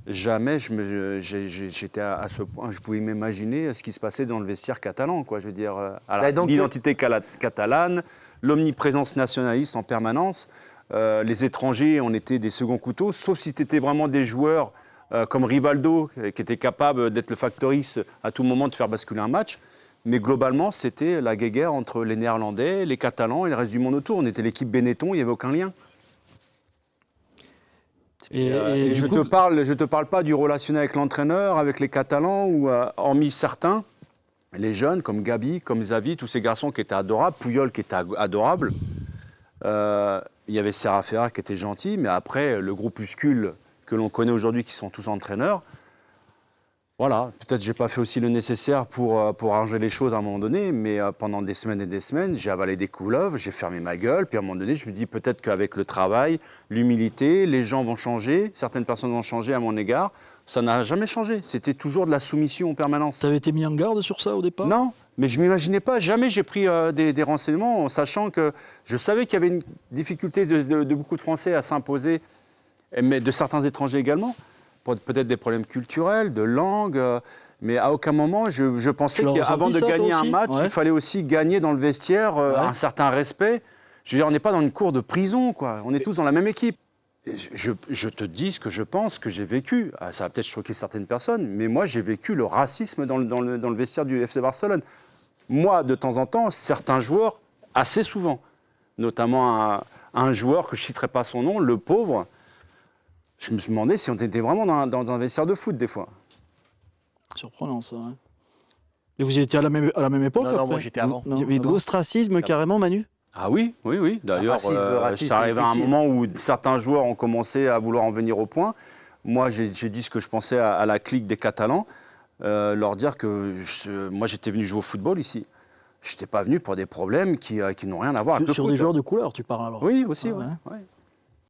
jamais j'étais à ce point, je pouvais m'imaginer ce qui se passait dans le vestiaire catalan, quoi. Je veux dire, l'identité catalane, l'omniprésence nationaliste en permanence. Les étrangers, on était des seconds couteaux, sauf si tu étais vraiment des joueurs comme Rivaldo, qui était capable d'être le factoriste à tout moment de faire basculer un match. Mais globalement, c'était la guéguerre entre les Néerlandais, les Catalans et le reste du monde autour. On était l'équipe Benetton, il n'y avait aucun lien. Et je ne te parle pas du relationnel avec l'entraîneur, avec les Catalans, ou hormis certains, les jeunes comme Gabi, comme Xavi, tous ces garçons qui étaient adorables, Puyol qui était adorable. Il y avait Serra Ferrer qui était gentil, mais après, le groupuscule que l'on connaît aujourd'hui, qui sont tous entraîneurs, voilà, peut-être que je n'ai pas fait aussi le nécessaire pour arranger les choses à un moment donné, mais pendant des semaines et des semaines, j'ai avalé des couleuvres, j'ai fermé ma gueule, puis à un moment donné, je me dis peut-être qu'avec le travail, l'humilité, les gens vont changer, certaines personnes vont changer à mon égard. Ça n'a jamais changé, c'était toujours de la soumission en permanence. Tu avais été mis en garde sur ça au départ ? Non, mais je ne m'imaginais pas, jamais j'ai pris des renseignements, en sachant que je savais qu'il y avait une difficulté de beaucoup de Français à s'imposer, mais de certains étrangers également. Peut-être des problèmes culturels, de langue, mais à aucun moment je pensais qu'avant de gagner un match, il fallait aussi gagner dans le vestiaire un certain respect. Je veux dire, on n'est pas dans une cour de prison, quoi. On est tous dans la même équipe. Je te dis ce que je pense, que j'ai vécu. Ça va peut-être choquer certaines personnes, mais moi j'ai vécu le racisme dans le vestiaire du FC Barcelone. Moi, de temps en temps, certains joueurs, assez souvent, notamment un joueur que je ne citerai pas son nom, le pauvre, je me suis demandé si on était vraiment dans un vestiaire de foot, des fois. Surprenant, ça. Hein. Et vous étiez à la même époque Non, moi j'étais avant. Il y avait de l'ostracisme carrément, Manu ? Ah oui. D'ailleurs, racisme, ça arrive à un moment où certains joueurs ont commencé à vouloir en venir au point. Moi, j'ai dit ce que je pensais à la clique des Catalans, leur dire que moi, j'étais venu jouer au football ici. Je n'étais pas venu pour des problèmes qui n'ont rien à voir avec le foot. Sur des joueurs de couleur, tu parles alors ? Oui, aussi, ouais.